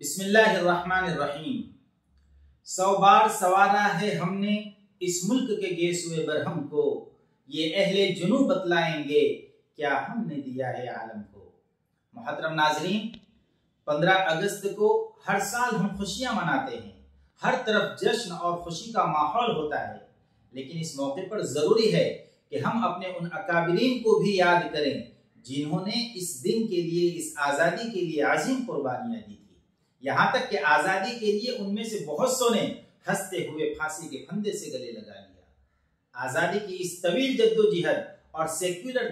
बिस्मिल्लाहिर्रहमानिर्रहीम। 100 बार सवारा है हमने इस मुल्क के गेसुए बरहम को, ये अहले जुनू बतलाएंगे क्या हमने दिया है आलम को। मोहतरम नाजरीन, 15 अगस्त को हर साल हम खुशियां मनाते हैं, हर तरफ जश्न और खुशी का माहौल होता है, लेकिन इस मौके पर जरूरी है कि हम अपने उन अकाबिरीन को भी याद करें जिन्होंने इस दिन के लिए, इस आज़ादी के लिए अजीम कुर्बानियां दी थी। यहाँ तक कि आज़ादी के लिए उनमें से बहुत सौ ने हंसते हुए फांसी के फंदे से गले लगा लिया। आज़ादी की इस तवील जद्दोजहद और सेक्युलर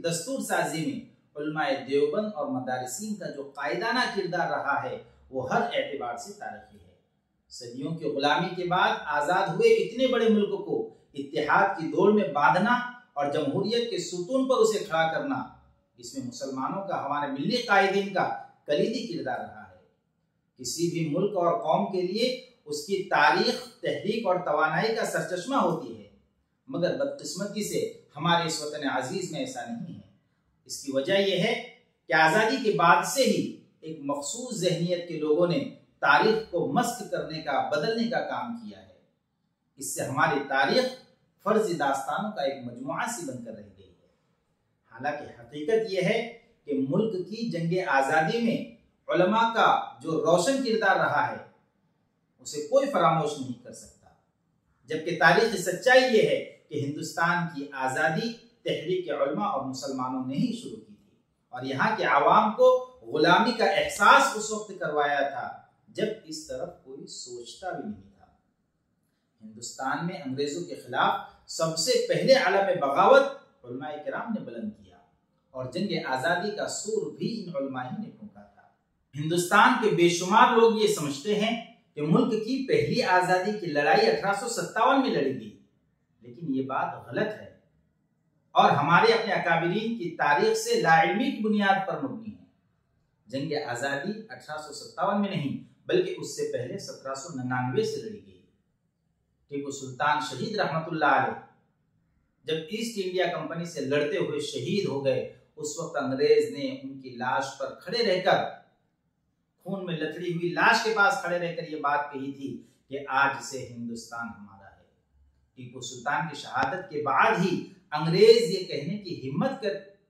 दस्तूर साजी में उलमाए देवबंद और मदारिसीन का जो कायदाना किरदार रहा है वो हर एतबार से तारीखी है। सदियों की गुलामी के बाद आज़ाद हुए इतने बड़े मुल्क को इत्तेहाद की दौड़ में बांधना और जमहूरियत के सुतून पर उसे खड़ा करना, इसमें मुसलमानों का, हमारे मिल्ली कायदीन का कलीदी किरदार रहा है। किसी भी मुल्क और कौम के लिए उसकी तारीख, तहरीक और तवानाई का सरचश्मा होती है, मगर बदकिस्मती से हमारे इस वतन अजीज में ऐसा नहीं है। इसकी वजह यह है कि आज़ादी के बाद से ही एक मखसूस जहनियत के लोगों ने तारीख को मस्क करने का, बदलने का काम किया है। इससे हमारी तारीख फर्जी दास्तानों का एक मजमुआ सी बनकर रह गई है। हालांकि हकीकत यह है कि मुल्क की जंगे आज़ादी में उलमा का जो रोशन किरदार रहा है उसे कोई फरामोश नहीं कर सकता, जबकि तारीख सच्चाई ये है कि हिंदुस्तान की आज़ादी तहरीक उलमा और मुसलमानों ने ही शुरू की थी और यहाँ के आवाम को गुलामी का एहसास उस वक्त करवाया था जब इस तरफ कोई सोचता भी नहीं था। हिंदुस्तान में अंग्रेजों के खिलाफ सबसे पहले अलम बगावत उलमाए किराम ने बुलंद किया और जंग आज़ादी का सूर भी इन उलमा ही ने फूंका था। हिंदुस्तान के बेशुमार लोग ये समझते हैं कि मुल्क की पहली आज़ादी की लड़ाई 1857 में लड़ी गई, लेकिन ये बात गलत है और हमारे अपने अकाबिरीन की तारीख से लाइल्मी की बुनियाद पर मबनी है। जंग आज़ादी 1857 में नहीं बल्कि उससे पहले 1799 से लड़ी गई। टीपू सुल्तान शहीद रहमतुल्लाह अलैह जब ईस्ट इंडिया कंपनी से लड़ते हुए शहीद हो गए, उस वक्त अंग्रेज ने उनकी लाश पर खड़े रहकर, खून में लथड़ी हुई लाश के पास खड़े रहकर ये बात कही थी कि आज से हिंदुस्तान हमारा है। टीपू सुल्तान की शहादत के बाद ही अंग्रेज ये कहने की हिम्मत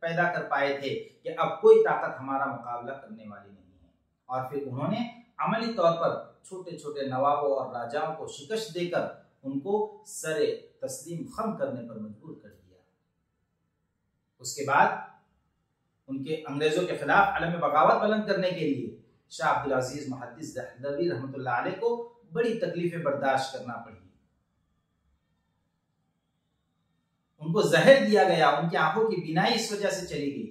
पैदा कर पाए थे कि अब कोई ताकत हमारा मुकाबला करने वाली नहीं है, और फिर उन्होंने अमली तौर पर छोटे छोटे नवाबों और राजाओं को शिकस्त देकर उनको सरे तस्लीम खम करने पर मजबूर कर दिया। उसके बाद उनके अंग्रेजों के खिलाफ अलम बगावत बुलंद करने के लिए शाह अब्दुल अजीज मुहद्दिस दहलवी रहमतुल्लाह अलैह को बड़ी तकलीफें बर्दाश्त करना पड़ी। उनको जहर दिया गया, उनकी आंखों की बीनाई इस वजह से चली गई,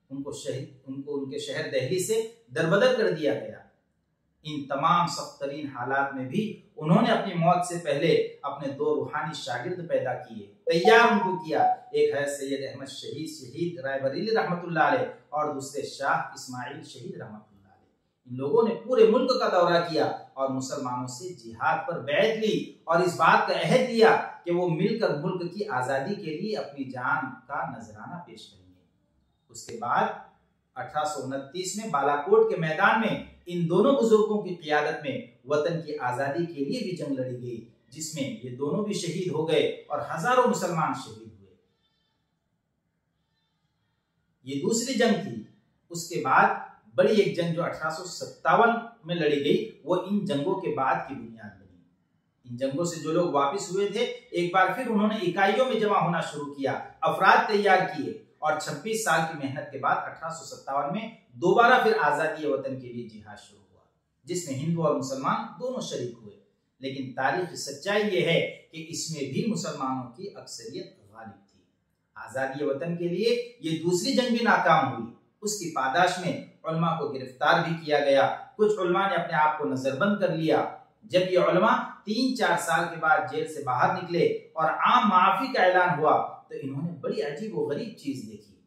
उनको उनके शहर दिल्ली से दरबदर कर दिया गया। इन तमाम सख्त तरीन हालात में भी उन्होंने अपनी मौत से पहले अपने 2 रूहानी शागिर्द पैदा किए, तैयार उनको किया। एक है सैयद अहमद शहीद रायबरेली रहमतुल्लाह अलैह और दूसरे शाह इस्माइल शहीद रहमतुल्लाह अलैह। इन लोगों ने पूरे मुल्क का दौरा किया और मुसलमानों से जिहाद पर बैत ली और इस बात का अहद लिया कि वो मिलकर मुल्क की आज़ादी के लिए अपनी जान का नजराना पेश करेंगे। उसके बाद 1829 में बालाकोट के मैदान में इन दोनों बुजुर्गों की क़ियादत में वतन की आज़ादी के लिए भी जंग लड़ी गई, जिसमें ये दोनों भी शहीद हो गए और हजारों मुसलमान शहीद हुए। ये दूसरी जंग थी। उसके बाद बड़ी एक जंग जो 1857 में लड़ी गई, वो इन जंगों के बाद की बुनियाद बनी। इन जंगों से जो लोग वापस हुए थे, एक बार फिर उन्होंने इकाइयों में जमा होना शुरू किया, अफराद तैयार किए और 26 साल की मेहनत के बाद 1857 में दोबारा फिर आज़ादी वतन के लिए जिहाद शुरू हुआ, जिसमें हिंदू और मुसलमान दोनों शरीक हुए। लेकिन तारीख की सच्चाई ये है कि इसमें भी मुसलमानों की अक्सरियत गालिब थी। आज़ादी वतन के लिए ये दूसरी जंग भी नाकाम हुई। उसकी पादाश में उलमा को गिरफ्तार भी किया गया। कुछ उलमा ने अपने आप को नजरबंद कर लिया। जब ये उलमा 3-4 साल के बाद जेल से बाहर निकले और आम माफी का ऐलान हुआ तो इन्होंने बड़ी अजीब व गरीब चीज देखी।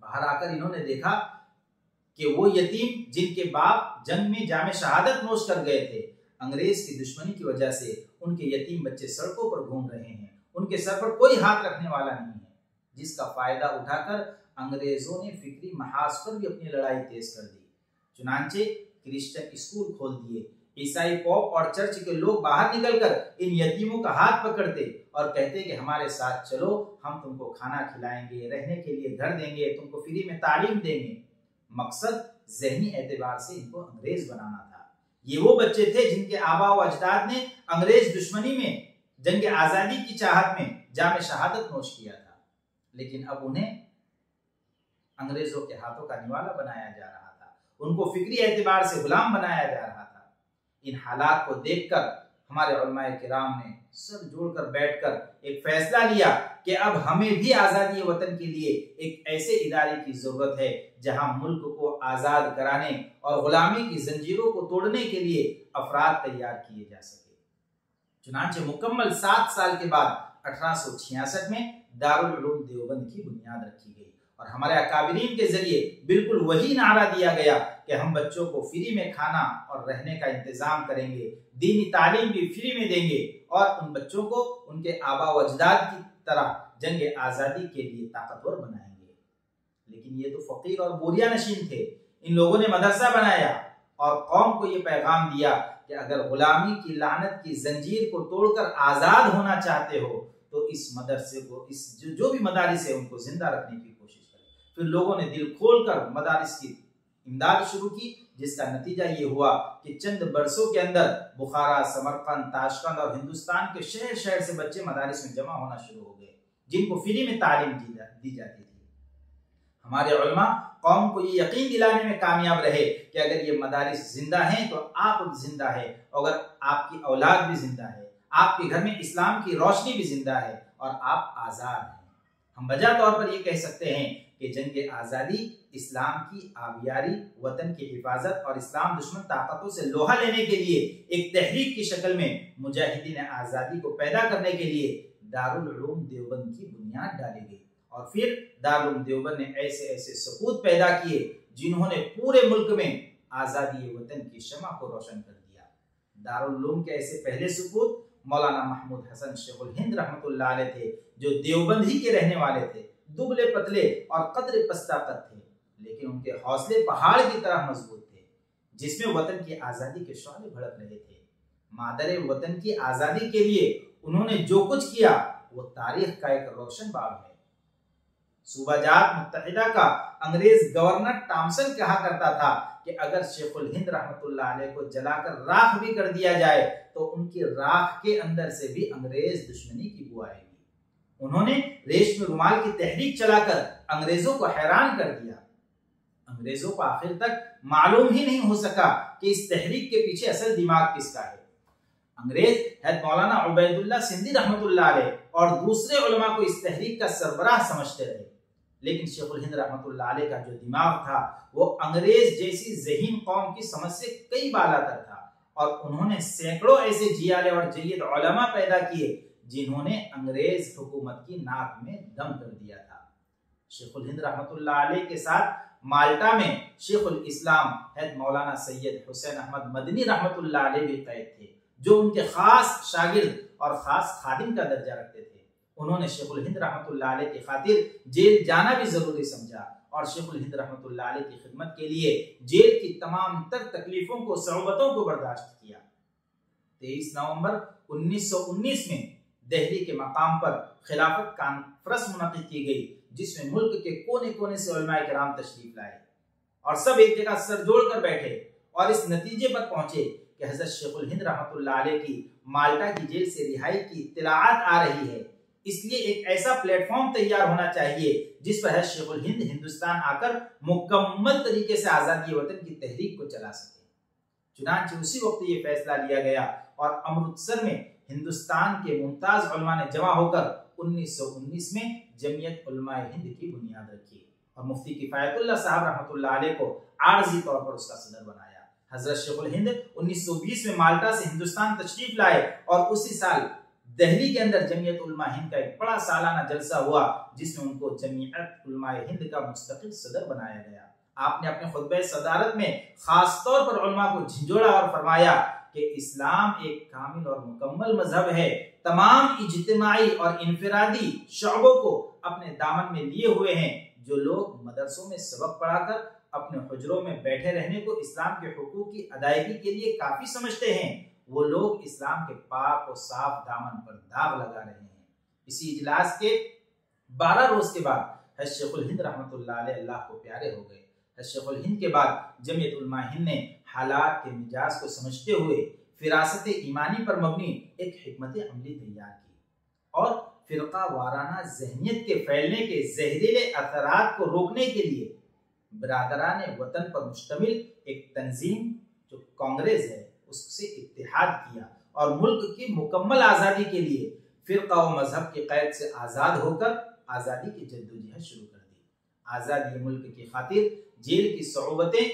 बाहर आकर इन्होंने देखा कि वो यतीम जिनके बाप जंग में जामे शहादत नोश कर गए थे, अंग्रेज की दुश्मनी की वजह से उनके यतीम बच्चे सड़कों पर घूम रहे हैं, उनके सर पर कोई हाथ रखने वाला नहीं है, जिसका फायदा उठाकर अंग्रेजों ने फिक्री महाज पर भी अपनी लड़ाई तेज कर दी। चुनांचे क्रिश्चियन स्कूल खोल दिए। ईसाई पोप और चर्च के लोग बाहर निकलकर इन यतीमों का हाथ पकड़ते और कहते कि हमारे साथ चलो, हम तुमको खाना खिलाएंगे, रहने के लिए घर देंगे, तुमको फ्री में तालीम देंगे। मकसद ज़हनी एतबार से इनको अंग्रेज बनाना था। ये वो बच्चे थे जिनके आबा व अजदाद ने अंग्रेज दुश्मनी में जंग आजादी की चाहत में जाम शहादत नोश किया था, लेकिन अब उन्हें अंग्रेजों के हाथों का निवाला बनाया जा रहा था, उनको फिक्री एतबार से गुलाम बनाया जा रहा था। इन हालात को देखकर हमारे उलमाए किराम ने सर जोड़कर बैठकर एक फैसला लिया कि अब हमें भी आजादी वतन के लिए एक ऐसे इदारे की जरूरत है जहां मुल्क को आजाद कराने और गुलामी की जंजीरों को तोड़ने के लिए अफराद तैयार किए जा सके। चुनांचे मुकम्मल 7 साल के बाद 1866 में दारुल उलूम देवबंद की बुनियाद रखी गई और हमारे अकाबिरीन के जरिए बिल्कुल वही नारा दिया गया कि हम बच्चों को फ्री में खाना और रहने का इंतजाम करेंगे, दीनी तालीम भी फ्री में देंगे और उन बच्चों को उनके आबा व अजदाद की तरह जंग आजादी के लिए ताकतवर बनाएंगे। लेकिन ये तो फकीर और बोरिया नशीन थे। इन लोगों ने मदरसा बनाया और कौम को ये पैगाम दिया कि अगर गुलामी की लानत की जंजीर को तोड़कर आजाद होना चाहते हो तो इस मदरसे को, इस जो भी मदारिस है उनको जिंदा रखने की कोशिश करें। फिर लोगों ने दिल खोलकर मदारिस की इमदाद शुरू की, जिसका नतीजा ये हुआ कि चंद बरसों के अंदर बुखारा, समरकंद, ताशकंद और हिंदुस्तान के शहर शहर से बच्चे मदारिस में जमा होना शुरू हो गए, जिनको फ्री में तालीम दी जाती थी। हमारे उलमा कौम को ये यकीन दिलाने में कामयाब रहे कि अगर ये मदारिस जिंदा हैं तो आप जिंदा है, अगर आपकी औलाद भी जिंदा है, आपके घर में इस्लाम की रोशनी भी जिंदा है और आप आजाद हैं। हम वजह तौर पर ये कह सकते हैं कि जंग आजादी इस्लाम की आबियारी, वतन की हिफाजत और इस्लाम दुश्मन ताकतों से लोहा लेने के लिए एक तहरीक की शक्ल में मुजाहिदीन आजादी को पैदा करने के लिए दारुल उलूम देवबंद की बुनियाद डाली गई। और फिर दारुल उलूम देवबंद ने ऐसे ऐसे सपूत पैदा किए जिन्होंने पूरे मुल्क में आजादी वतन की शमा को रोशन कर दिया। दारुल उलूम के ऐसे पहले सपूत मौलाना महमूद हसन शेखुल हिंद रहमतुल्लाह अलैह थे, जो देवबंद ही के रहने वाले थे। दुबले पतले और कदरे पस्ता कद थे, लेकिन उनके हौसले पहाड़ की तरह मजबूत थे, जिसमें वतन की आजादी के शौले भड़क रहे थे। मादरे वतन की आजादी के लिए उन्होंने जो कुछ किया वो तारीख का एक रोशन बाब है। सूबाजात मुत्तहिदा का अंग्रेज गवर्नर टॉमसन कहा करता था कि अगर शेखुल हिंद रहमतुल्लाह अलैह को जलाकर राख भी कर दिया जाए तो उनकी राख के अंदर से भी अंग्रेज दुश्मनी की बू आएगी। उन्होंने रेशमी रुमाल की तहरीक चलाकर अंग्रेजों को हैरान कर दिया। अंग्रेजों को आखिर तक मालूम ही नहीं हो सका कि इस तहरीक के पीछे असल दिमाग किसका है। अंग्रेज हज़रत मौलाना उबैदुल्लाह सिंधी रहमतुल्लाह अलैह और दूसरे उलमा को इस तहरीक का सरबराह समझते रहे, लेकिन शेखुल हिंद रहमतुल्लाह अलैह का जो दिमाग था वो अंग्रेज जैसी ज़हीन कौम की समझ से कई बालातर था और उन्होंने सैकड़ों ऐसे जियाले और जय्यद उलमा पैदा किए जिन्होंने अंग्रेज हुकूमत की नाक में दम कर दिया था। शेखुल हिंद रहमतुल्लाह अलैह के साथ माल्टा में शेखुल इस्लाम हज़रत मौलाना सैयद हुसैन अहमद मदनी रहमतुल्लाह अलैह भी कैद थे, जो उनके खास शागिर्द और खास खादिम का दर्जा रखते थे। उन्होंने शेखुल हिंद रहमतुल्लाह अलैह की खातिर जेल जाना भी जरूरी समझा और शेखुल हिंद रहमतुल्लाह अलैह की खिदमत के लिए जेल की तमाम तर तकलीफों को, सऊबतों को बर्दाश्त किया। 23 नवंबर 1919 में दिल्ली के मकाम पर खिलाफत कॉन्फ्रेंस मुनक़िद की गई, जिसमें मुल्क के कोने कोने से उलमाए किराम तशरीफ लाए और सब एक जगह सर जोड़कर बैठे और इस नतीजे पर पहुंचे कि हज़रत शेखुल हिंद रहमतुल्लाह अलैह की माल्टा की जेल से रिहाई की इत्तलाअत आ रही है, इसलिए एक ऐसा प्लेटफॉर्म तैयार होना चाहिए जिस पर हज़रत शेखुल हिंद हिंदुस्तान आकर मुकम्मल तरीके से आज़ादी वतन की तहरीक को चला सके। चुनांचे उसी वक्त ये फैसला लिया गया और अमृतसर में हिंदुस्तान के मुमताज उलमा ने जमा होकर 1919 में जमीयत उलमाए हिंद की बुनियाद रखी और मुफ्ती किफायतुल्लाह साहब रहमतुल्लाह अलैह को आर्जी तौर पर उसका सदर बनाया। हजरत शेखुल हिंद 1920 में माल्टा से हिंदुस्तान तशरीफ लाए और उसी साल दिल्ली के अंदर जमीयत उलमा हिंद का एक बड़ा सालाना जलसा हुआ, जिसमें उनको जमीयत उलमाए हिंद का मुस्तकिल सदर बनाया गया। आपने अपने खुतबे सदारत में खास तौर पर उलमा को झिंझोड़ा और फरमाया कि इस्लाम एक कामिल और मुकम्मल मजहब है, तमाम इज्तिमाई और इनफिरादी शौबों को अपने दामन में लिए हुए हैं। जो लोग मदरसों में सबक पढ़ाकर अपने हुजरों में बैठे रहने को इस्लाम के हुकूक की अदायगी के लिए काफी समझते हैं, वो लोग इस्लाम के पाक और साफ दामन पर दाग लगा रहे हैं। इसी इजलास के 12 रोज के बाद हज़रत शेखुल हिंद रहमतुल्लाह अलैह अल्लाह को प्यारे हो गए। हज़रत शेखुल हिंद के बाद जमीयत उलमा हिंद ने हालात के मिजाज को समझते हुए फिरासत ईमानी पर मबनी एक हिकमत अमली तैयार की और फिरका वाराना जहनियत के फैलने के जहरीले असरात को रोकने के लिए बिरादरान वतन पर मुश्तमिल एक तंजीम जो कांग्रेस है उससे इत्तेहाद किया और मुल्क की मुकम्मल आज़ादी के लिए फिरका व मजहब की कैद से आज़ाद होकर आज़ादी की जद्दोजहद शुरू कर दी। आज़ादी मुल्क की खातिर जेल की सऊबतें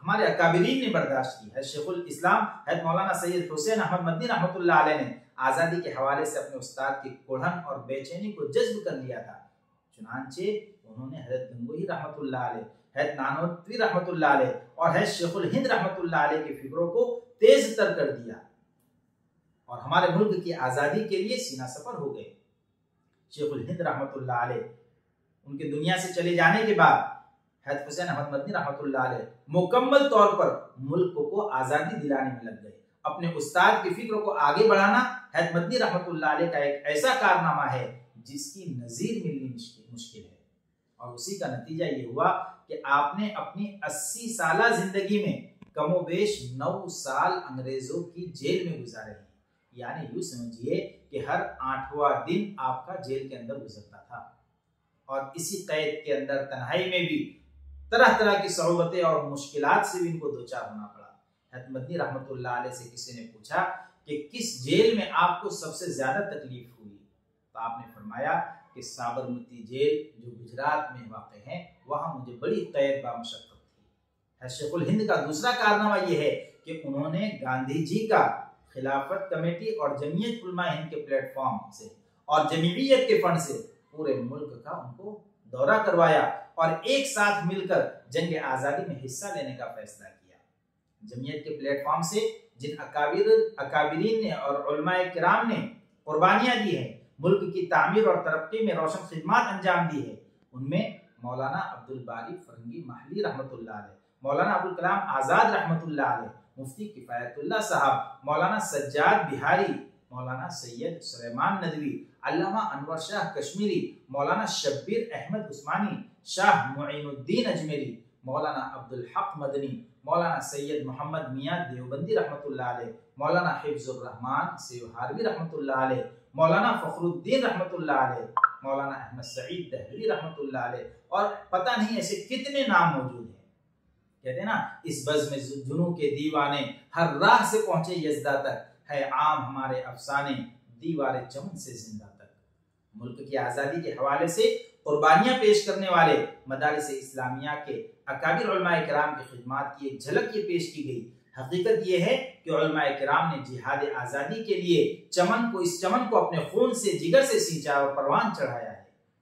हमारे अकाबिरीन ने बर्दाश्त की है। शेखुल इस्लाम हज़रत मौलाना सैयद हुसैन अहमद मदनी रहमतुल्लाह अलैह ने आज़ादी के हवाले से अपने उस्ताद की कुढ़न और बेचैनी को जज्ब कर लिया था। चुनांचे उन्होंने हज़रत गंगोही रहमतुल्लाह अलैह, हज़रत नानोतवी रहमतुल्लाह अलैह और हज़रत शेखुल हिंद रहमतुल्लाह अलैह की फिक्रों को तेज तर कर दिया और हमारे मुल्क की आज़ादी के लिए सीना सफर हो गए। शेखुल हिंद रहमतुल्लाह अलैह उनके दुनिया से चले जाने के बाद हज़रत हुसैन अहमद मदनी रहमतुल्लाह अलैह मुकम्मल तौर पर मुल्क को आज़ादी दिलाने में लग गए। अपने उस्ताद की फिक्र को आगे बढ़ाना हज़रत मदनी रहमतुल्लाह अलैह का एक ऐसा कारनामा है जिसकी नज़ीर मिलनी मुश्किल है और उसी का नतीजा ये हुआ कि आपने अपनी 80 साला जिंदगी में कमोबेश 9 साल अंग्रेजों की जेल में गुजारे हैं। यानी यूं समझिए कि हर 8वां दिन आपका जेल के अंदर गुजरता था और इसी कैद के अंदर तन्हाई में भी तरह तरह की सऊबतें और मुश्किलात से भी इनको दो चार होना पड़ा। हज़रत मदनी रहमतुल्लाह अलैह से किसी ने पूछा कि किस जेल में आपको सबसे ज्यादा तकलीफ हुई, तो आपने फरमाया कि साबरमती जेल जो गुजरात में वाक़ है वहां मुझे बड़ी कैद बामशक्कत थी। शेखुल हिंद का दूसरा कारनामा यह है कि उन्होंने गांधी जी का खिलाफत कमेटी और जमीयत उलमा हिंद के प्लेटफॉर्म से और जमीयत के फंड से पूरे मुल्क का उनको दौरा करवाया और एक साथ मिलकर जंग आज़ादी में हिस्सा लेने का फैसला किया। जमीयत के प्लेटफॉर्म से जिन अकाबिरीन ने और उलमाए किराम ने कुर्बानियां दी है, मुल्क की तामीर और तरक्की में रोशन खिदमत अंजाम दी है, उनमें मौलाना अब्दुल बारी फरंगी महली रहमतुल्लाह अलैह, मौलाना अबुल कलाम आज़ाद रहमतुल्लाह अलैह, मुफ्ती किफायतुल्लाह साहब, मौलाना सज्जाद बिहारी, मौलाना सैयद सुलेमान नदवी, अल्लामा अनवर शाह कश्मीरी, मौलाना शब्बीर अहमद उस्मानी, शाह मुईनुद्दीन अजमेरी, मौलाना अब्दुल हक मदनी, मौलाना सैयद मोहम्मद मियां देवबंदी रहमतुल्लाह अलैह, मौलाना हिफ्जुर रहमान सेवहारवी रहमतुल्लाह अलैह, मौलाना फखरुद्दीन रहमतुल्लाह अलैह, मौलाना अहमद सईद दहली रहमतुल्लाह अलैह और पता नहीं ऐसे कितने नाम मौजूद हैं। कहते हैं ना, इस बज़्म में जुनू के दीवाने हर राह से पहुंचे यज़दा तक, है आम हमारे अफसाने दीवारे चमन से जिंदा तक। मुल्क की आज़ादी के हवाले से कुर्बानियां पेश करने वाले मदारिस इस्लामिया के अकाबिर उलमाए किराम की खिदमत की एक झलक ये पेश की गई। हकीकत ये है कि उलमाए किराम ने जिहाद आज़ादी के लिए इस चमन को अपने खून से जिगर से सींचा और परवान चढ़ाया है।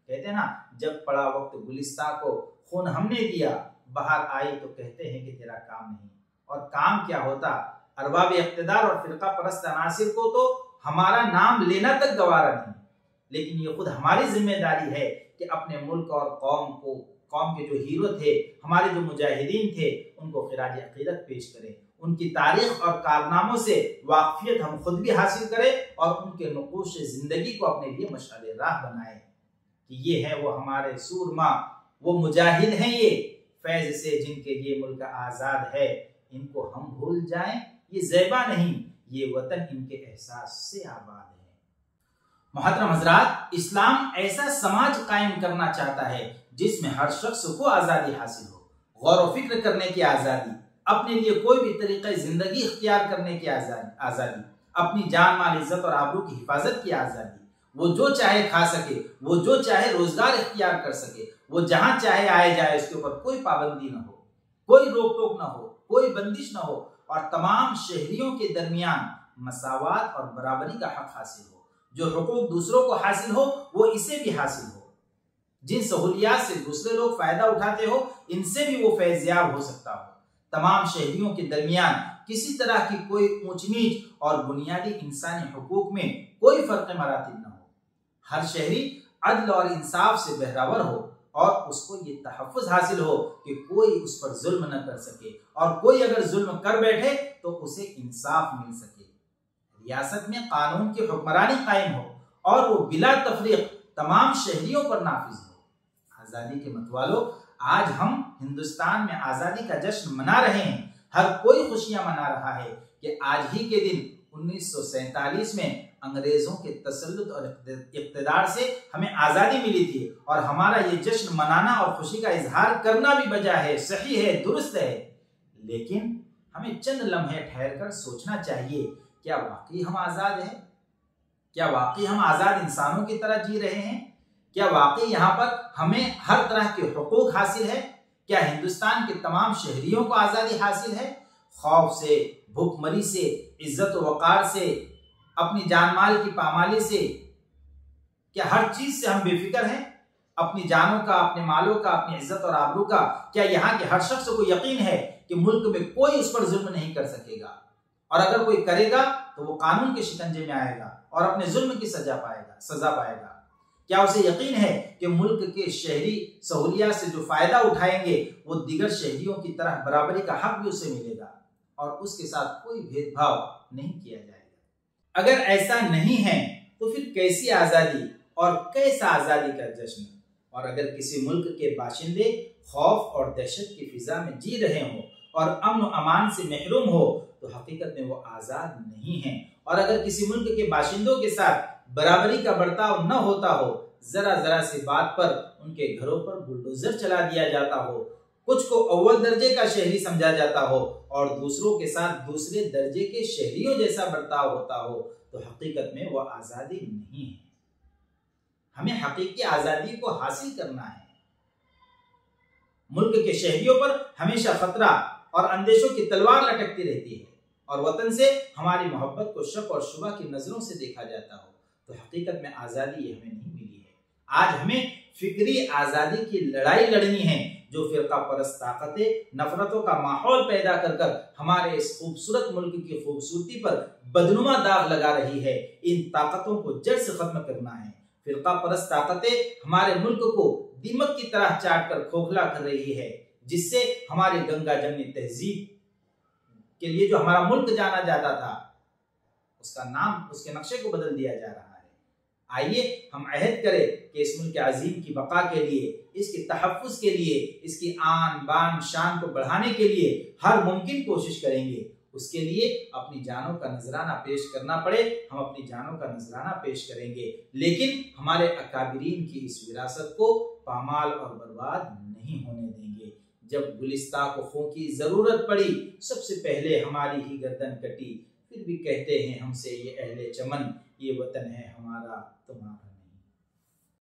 कहते हैं ना, जब पड़ा वक्त गुलिस्तां को खून हमने दिया, बाहर आई तो कहते हैं कि तेरा काम नहीं। और काम क्या होता, अरबाब इख्तिदार और फिरका परस्त अनासिर को तो हमारा नाम लेना तक गवारा नहीं, लेकिन ये खुद हमारी जिम्मेदारी है कि अपने मुल्क और कौम के जो हीरो थे, हमारे जो मुजाहिदीन थे, उनको खिराज अकीदत पेश करें, उनकी तारीख और कारनामों से वाकफियत हम खुद भी हासिल करें और उनके नुकूश जिंदगी को अपने लिए मशाले राह बनाएं कि ये है वो हमारे सूरमा, वो मुजाहिद हैं ये फैज से जिनके लिए मुल्क आज़ाद है। इनको हम भूल जाएं, ये ज़ैबा नहीं, ये वतन इनके एहसास से आबाद है। मोहतरम हजरात, इस्लाम ऐसा समाज कायम करना चाहता है जिसमें हर शख्स को आज़ादी हासिल हो, गौर व फिक्र करने की आज़ादी, अपने लिए कोई भी तरीक़े ज़िंदगी इख्तियार करने की आज़ादी, अपनी जान माल इज्जत और आबरू की हिफाजत की आज़ादी, वो जो चाहे खा सके, वो जो चाहे रोजगार इख्तियार कर सके, वो जहां चाहे आए जाए, उसके ऊपर कोई पाबंदी न हो, कोई रोक टोक न हो, कोई बंदिश न हो और तमाम शहरियों के दरमियान मसावात और बराबरी का हक हासिल हो। जो हुकूक दूसरों को हासिल हो वो इसे भी हासिल हो। जिन सहूलियात से दूसरे लोग फायदा उठाते हो, इनसे भी वो फैज़याब हो सकता हो। तमाम शहरियों के दरमियान किसी तरह की कोई ऊंच नीच और बुनियादी इंसानी हुकूक में कोई फर्क मरातिब न हो। हर शहरी अदल और इंसाफ से बहरावर हो, और उसको ये तहफ़्फ़ुज़ हासिल हो कि कोई उस पर जुल्म न कर सके, और कोई अगर जुल्म कर बैठे तो उसे इंसाफ मिल सके। रियासत में कानून की हुक्मरानी कायम हो और वो बिला तफरीक तमाम शहरियों पर नाफिज हो। आज़ादी के मतवालों, आज हम हिंदुस्तान में आज़ादी का जश्न मना रहे हैं। हर कोई खुशियां मना रहा है कि आज ही के दिन 1947 में अंग्रेजों के तसल्लुत और इक़्तिदार से हमें आज़ादी मिली थी, और हमारा ये जश्न मनाना और खुशी का इजहार करना भी बजा है, सही है, दुरुस्त है। लेकिन हमें चंद लम्हे ठहर कर सोचना चाहिए, क्या वाकई हम आज़ाद हैं? क्या वाकई हम आज़ाद इंसानों की तरह जी रहे हैं? क्या वाकई यहाँ पर हमें हर तरह के हुकूक हासिल है? क्या हिंदुस्तान के तमाम शहरियों को आज़ादी हासिल है? खौफ से, भूखमरी से, इज्जत वक़ार से, अपनी जान माल की पामाली से, क्या हर चीज से हम बेफिक्र हैं? अपनी जानों का, अपने मालों का, अपनी इज्जत और आबरू का क्या यहाँ के हर शख्स को यकीन है कि मुल्क में कोई उस पर जुल्म नहीं कर सकेगा, और अगर कोई करेगा तो वो कानून के शिकंजे में आएगा और अपने जुल्म की सजा पाएगा? क्या उसे यकीन है कि मुल्क के शहरी सहूलियात से जो फायदा उठाएंगे वो दीगर शहरियों की तरह बराबरी का हक भी उसे मिलेगा और उसके साथ कोई भेदभाव नहीं किया जाएगा? अगर ऐसा नहीं है तो फिर कैसी आज़ादी और कैसा आज़ादी का जश्न? और अगर किसी मुल्क के बाशिंदे खौफ और दहशत की फिजा में जी रहे हों और अमन अमान से महरूम हो तो हकीकत में वो आज़ाद नहीं है। और अगर किसी मुल्क के बाशिंदों के साथ बराबरी का बर्ताव न होता हो, जरा जरा सी बात पर उनके घरों पर बुलडोजर चला दिया जाता हो, कुछ को अव्वल दर्जे का शहरी समझा जाता हो और दूसरों के साथ दूसरे दर्जे के शहरियों जैसा बर्ताव होता हो, तो हकीकत में वो आज़ादी नहीं है। हमें हकीकी आज़ादी को हासिल करना है। मुल्क के शहरियों पर हमेशा खतरा और अंदेशों की तलवार लटकती रहती है और वतन से हमारी मोहब्बत को शक और शुबा की नजरों से देखा जाता हो, तो हकीकत में आज़ादी हमें नहीं मिली है। आज हमें फिक्री आज़ादी की लड़ाई लड़नी है जो फिरका परस्त ताकतें नफरतों का माहौल पैदा कर कर हमारे इस खूबसूरत मुल्क की खूबसूरती पर बदनुमा दाग लगा रही है। इन ताकतों को जड़ से खत्म करना है। फिरका परस्त ताकतें हमारे मुल्क को दीमक की तरह चाट कर खोखला कर रही है, जिससे हमारी गंगा जमनी तहजीब के लिए जो हमारा मुल्क जाना जाता था उसका नाम, उसके नक्शे को बदल दिया जा रहा है। आइए हम अहद करें कि इस मुल्क अजीम की बका के लिए, इसके तहफ़्फ़ुज़ के लिए, इसकी आन बान शान को बढ़ाने के लिए हर मुमकिन कोशिश करेंगे। उसके लिए अपनी जानों का नजराना पेश करना पड़े, हम अपनी जानों का नजराना पेश करेंगे, लेकिन हमारे अकाबिरीन की इस विरासत को पामाल और बर्बाद नहीं होने देंगे। जब गुलिस्ताखों की जरूरत पड़ी सबसे पहले हमारी ही गर्दन कटी, फिर भी कहते हैं हमसे ये अहले चमन, ये वतन है हमारा तुम्हारा।